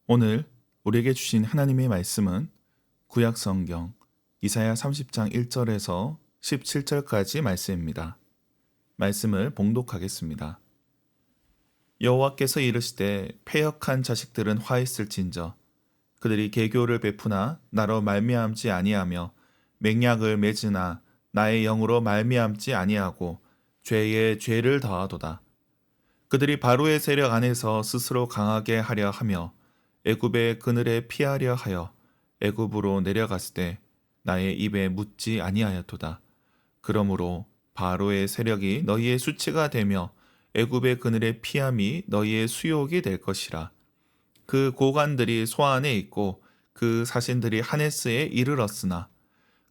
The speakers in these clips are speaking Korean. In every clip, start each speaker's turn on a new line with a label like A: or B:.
A: 오늘 우리에게 주신 하나님의 말씀은 구약 성경 이사야 30장 1절에서 17절까지 말씀입니다. 말씀을 봉독하겠습니다. 여호와께서 이르시되 패역한 자식들은 화 있을진저 그들이 계교를 베푸나 나로 말미암지 아니하며 맹약을 맺으나 나의 영으로 말미암지 아니하고 죄에 죄를 더하도다. 그들이 바로의 세력 안에서 스스로 강하게 하려 하며 애굽의 그늘에 피하려 하여 애굽으로 내려갔을 때 나의 입에 묻지 아니하였도다. 그러므로 바로의 세력이 너희의 수치가 되며 애굽의 그늘에 피함이 너희의 수욕이 될 것이라. 그 고관들이 소안에 있고 그 사신들이 하네스에 이르렀으나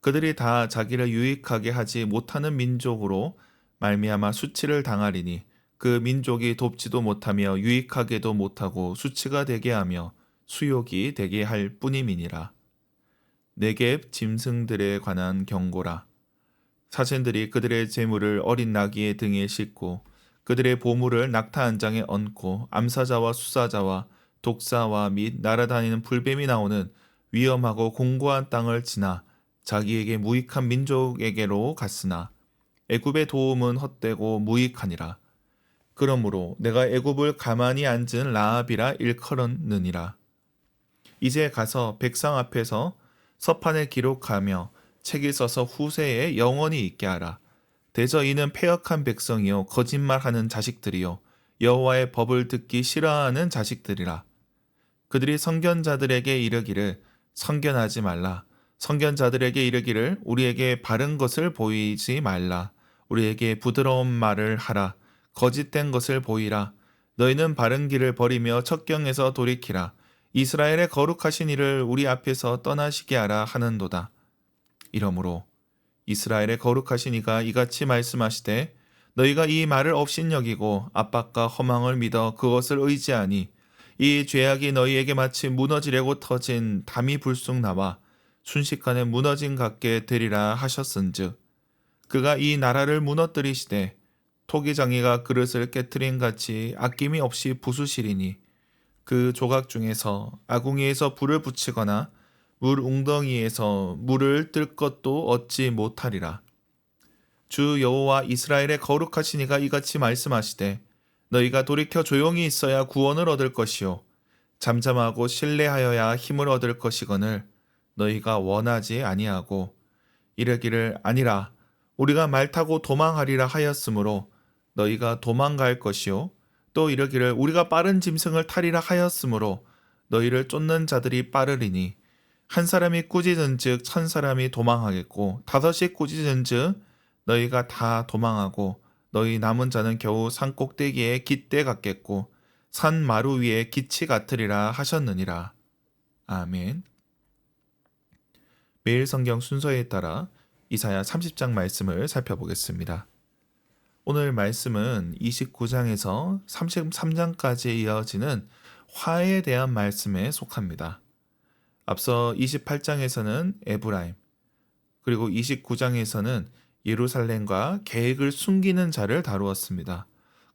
A: 그들이 다 자기를 유익하게 하지 못하는 민족으로 말미암아 수치를 당하리니 그 민족이 돕지도 못하며 유익하게도 못하고 수치가 되게 하며 수욕이 되게 할 뿐임이니라. 네겝 짐승들에 관한 경고라. 사신들이 그들의 재물을 어린 나귀의 등에 싣고 그들의 보물을 낙타 한 장에 얹고 암사자와 수사자와 독사와 및 날아다니는 불뱀이 나오는 위험하고 공고한 땅을 지나 자기에게 무익한 민족에게로 갔으나 애굽의 도움은 헛되고 무익하니라. 그러므로 내가 애굽을 가만히 앉은 라합이라 일컬었느니라. 이제 가서 백성 앞에서 서판에 기록하며 책에 써서 후세에 영원히 있게 하라. 대저 이는 패역한 백성이요 거짓말하는 자식들이요 여호와의 법을 듣기 싫어하는 자식들이라. 그들이 선견자들에게 이르기를 선견하지 말라. 선견자들에게 이르기를 우리에게 바른 것을 보이지 말라. 우리에게 부드러운 말을 하라. 거짓된 것을 보이라. 너희는 바른 길을 버리며 척경에서 돌이키라. 이스라엘의 거룩하신 이를 우리 앞에서 떠나시게 하라 하는도다. 이러므로 이스라엘의 거룩하신 이가 이같이 말씀하시되 너희가 이 말을 업신여기고 압박과 허망을 믿어 그것을 의지하니 이 죄악이 너희에게 마치 무너지려고 터진 담이 불쑥 나와 순식간에 무너진 같게 되리라 하셨은즉 그가 이 나라를 무너뜨리시되 토기장이가 그릇을 깨트린 같이 아낌이 없이 부수시리니 그 조각 중에서 아궁이에서 불을 붙이거나 물 웅덩이에서 물을 뜰 것도 얻지 못하리라. 주 여호와 이스라엘의 거룩하신 이가 이같이 말씀하시되 너희가 돌이켜 조용히 있어야 구원을 얻을 것이요 잠잠하고 신뢰하여야 힘을 얻을 것이거늘 너희가 원하지 아니하고 이르기를 아니라 우리가 말 타고 도망하리라 하였으므로 너희가 도망갈 것이요 또 이르기를 우리가 빠른 짐승을 타리라 하였으므로 너희를 쫓는 자들이 빠르리니 한 사람이 꾸짖은즉 천 사람이 도망하겠고 다섯이 꾸짖은즉 너희가 다 도망하고 너희 남은 자는 겨우 산 꼭대기에 깃대 같겠고 산 마루 위에 기치 같으리라 하셨느니라. 아멘. 매일 성경 순서에 따라 이사야 30장 말씀을 살펴보겠습니다. 오늘 말씀은 29장에서 33장까지 이어지는 화에 대한 말씀에 속합니다. 앞서 28장에서는 에브라임, 그리고 29장에서는 예루살렘과 계획을 숨기는 자를 다루었습니다.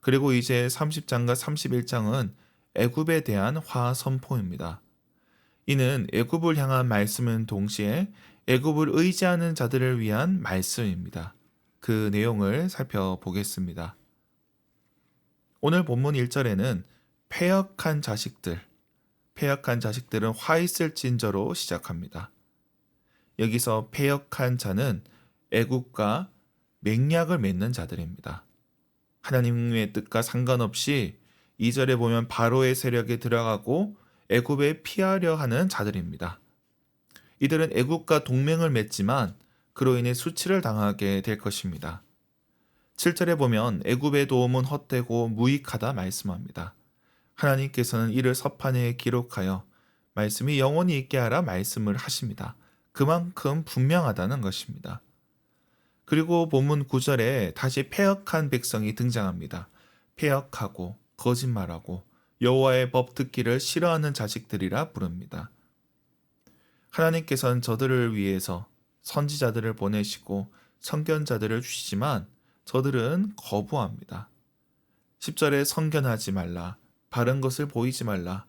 A: 그리고 이제 30장과 31장은 애굽에 대한 화 선포입니다. 이는 애굽을 향한 말씀은 동시에 애굽을 의지하는 자들을 위한 말씀입니다. 그 내용을 살펴보겠습니다. 오늘 본문 1절에는 패역한 자식들은 화 있을진저로 시작합니다. 여기서 패역한 자는 애굽과 맹약을 맺는 자들입니다. 하나님의 뜻과 상관없이 2절에 보면 바로의 세력에 들어가고 애굽에 피하려 하는 자들입니다. 이들은 애굽과 동맹을 맺지만 그로 인해 수치를 당하게 될 것입니다. 7절에 보면 애굽의 도움은 헛되고 무익하다 말씀합니다. 하나님께서는 이를 서판에 기록하여 말씀이 영원히 있게 하라 말씀을 하십니다. 그만큼 분명하다는 것입니다. 그리고 본문 9절에 다시 패역한 백성이 등장합니다. 패역하고 거짓말하고 여호와의 법 듣기를 싫어하는 자식들이라 부릅니다. 하나님께서는 저들을 위해서 선지자들을 보내시고 선견자들을 주시지만 저들은 거부합니다. 10절에 선견하지 말라, 바른 것을 보이지 말라,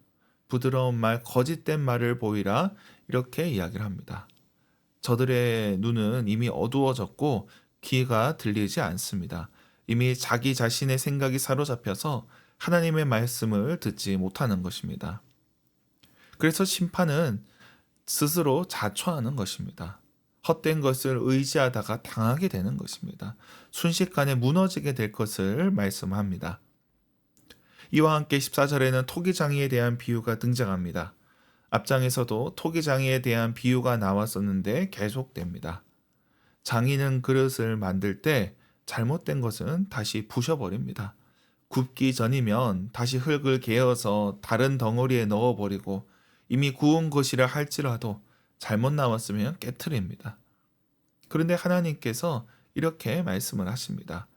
A: 부드러운 말, 거짓된 말을 보이라 이렇게 이야기를 합니다. 저들의 눈은 이미 어두워졌고 귀가 들리지 않습니다. 이미 자기 자신의 생각이 사로잡혀서 하나님의 말씀을 듣지 못하는 것입니다. 그래서 심판은 스스로 자초하는 것입니다. 헛된 것을 의지하다가 당하게 되는 것입니다. 순식간에 무너지게 될 것을 말씀합니다. 이와 함께 14절에는 토기장이에 대한 비유가 등장합니다. 앞장에서도 토기장이에 대한 비유가 나왔었는데 계속됩니다. 장인은 그릇을 만들 때 잘못된 것은 다시 부셔버립니다. 굽기 전이면 다시 흙을 개어서 다른 덩어리에 넣어버리고 이미 구운 것이라 할지라도 잘못 나왔으면 깨트립니다. 그런데 하나님께서 이렇게 말씀을 하십니다.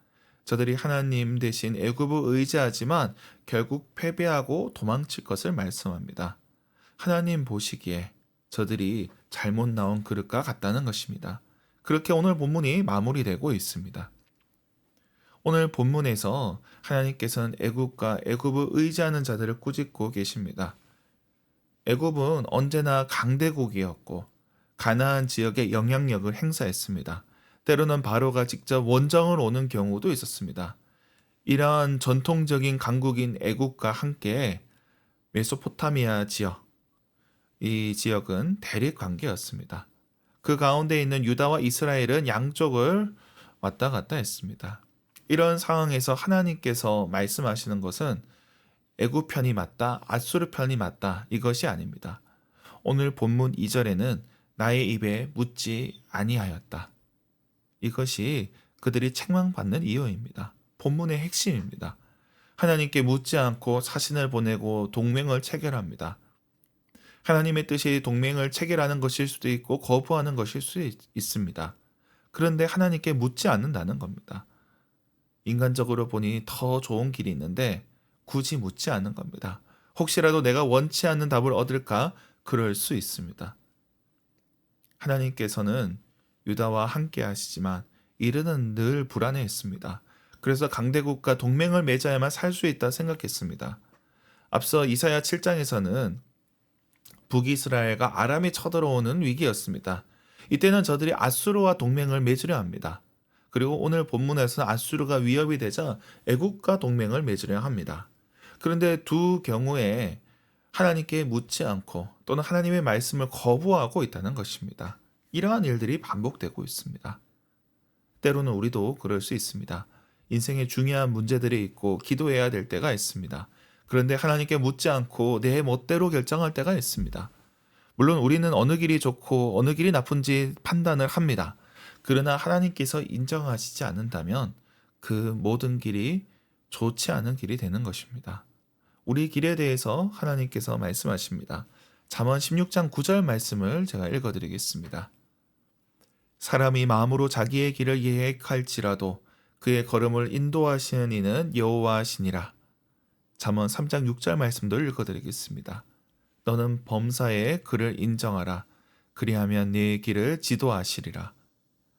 A: 저들이 하나님 대신 애굽을 의지하지만 결국 패배하고 도망칠 것을 말씀합니다. 하나님 보시기에 저들이 잘못 나온 그릇과 같다는 것입니다. 그렇게 오늘 본문이 마무리되고 있습니다. 오늘 본문에서 하나님께서는 애굽과 애굽을 의지하는 자들을 꾸짖고 계십니다. 애굽은 언제나 강대국이었고 가나안 지역에 영향력을 행사했습니다. 때로는 바로가 직접 원정을 오는 경우도 있었습니다. 이러한 전통적인 강국인 애굽과 함께 메소포타미아 지역, 이 지역은 대립 관계였습니다. 그 가운데 있는 유다와 이스라엘은 양쪽을 왔다 갔다 했습니다. 이런 상황에서 하나님께서 말씀하시는 것은 애굽 편이 맞다, 앗수르 편이 맞다 이것이 아닙니다. 오늘 본문 2절에는 나의 입에 묻지 아니하였다. 이것이 그들이 책망받는 이유입니다. 본문의 핵심입니다. 하나님께 묻지 않고 사신을 보내고 동맹을 체결합니다. 하나님의 뜻이 동맹을 체결하는 것일 수도 있고 거부하는 것일 수 있습니다. 그런데 하나님께 묻지 않는다는 겁니다. 인간적으로 보니 더 좋은 길이 있는데 굳이 묻지 않는 겁니다. 혹시라도 내가 원치 않는 답을 얻을까? 그럴 수 있습니다. 하나님께서는 유다와 함께 하시지만 이르는 늘 불안해했습니다. 그래서 강대국과 동맹을 맺어야만 살 수 있다 생각했습니다. 앞서 이사야 7장에서는 북이스라엘과 아람이 쳐들어오는 위기였습니다. 이때는 저들이 아수르와 동맹을 맺으려 합니다. 그리고 오늘 본문에서는 아수르가 위협이 되자 애국과 동맹을 맺으려 합니다. 그런데 두 경우에 하나님께 묻지 않고 또는 하나님의 말씀을 거부하고 있다는 것입니다. 이러한 일들이 반복되고 있습니다. 때로는 우리도 그럴 수 있습니다. 인생에 중요한 문제들이 있고 기도해야 될 때가 있습니다. 그런데 하나님께 묻지 않고 내 멋대로 결정할 때가 있습니다. 물론 우리는 어느 길이 좋고 어느 길이 나쁜지 판단을 합니다. 그러나 하나님께서 인정하시지 않는다면 그 모든 길이 좋지 않은 길이 되는 것입니다. 우리 길에 대해서 하나님께서 말씀하십니다. 잠언 16장 9절 말씀을 제가 읽어드리겠습니다. 사람이 마음으로 자기의 길을 계획할지라도 그의 걸음을 인도하시는 이는 여호와시니라. 잠언 3장 6절 말씀도 읽어드리겠습니다. 너는 범사에 그를 인정하라. 그리하면 네 길을 지도하시리라.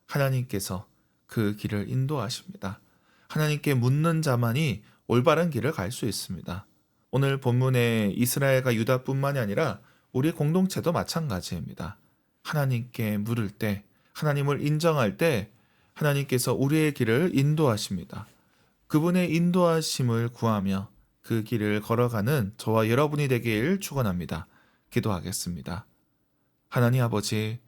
A: 하나님께서 그 길을 인도하십니다. 하나님께 묻는 자만이 올바른 길을 갈 수 있습니다. 오늘 본문의 이스라엘과 유다뿐만이 아니라 우리 공동체도 마찬가지입니다. 하나님께 물을 때, 하나님을 인정할 때 하나님께서 우리의 길을 인도하십니다. 그분의 인도하심을 구하며 그 길을 걸어가는 저와 여러분이 되길 축원합니다. 기도하겠습니다. 하나님 아버지,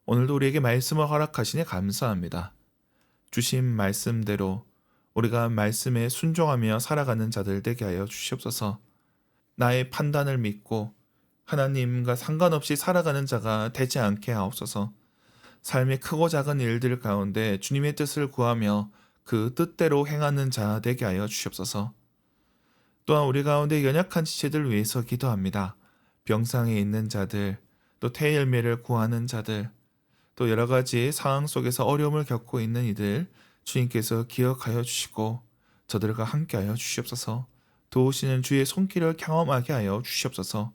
A: 오늘도 우리에게 말씀을 허락하시니 감사합니다. 주신 말씀대로 우리가 말씀에 순종하며 살아가는 자들 되게 하여 주시옵소서. 나의 판단을 믿고 하나님과 상관없이 살아가는 자가 되지 않게 하옵소서. 삶의 크고 작은 일들 가운데 주님의 뜻을 구하며 그 뜻대로 행하는 자 되게 하여 주시옵소서. 또한 우리 가운데 연약한 지체들 위해서 기도합니다. 병상에 있는 자들, 또 태일매를 구하는 자들, 또 여러 가지 상황 속에서 어려움을 겪고 있는 이들 주님께서 기억하여 주시고 저들과 함께하여 주시옵소서. 도우시는 주의 손길을 경험하게 하여 주시옵소서.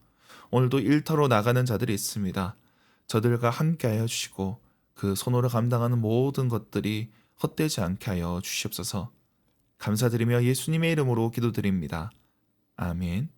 A: 오늘도 일터로 나가는 자들이 있습니다. 저들과 함께하여 주시고 그 손으로 감당하는 모든 것들이 헛되지 않게 하여 주시옵소서. 감사드리며 예수님의 이름으로 기도드립니다. 아멘.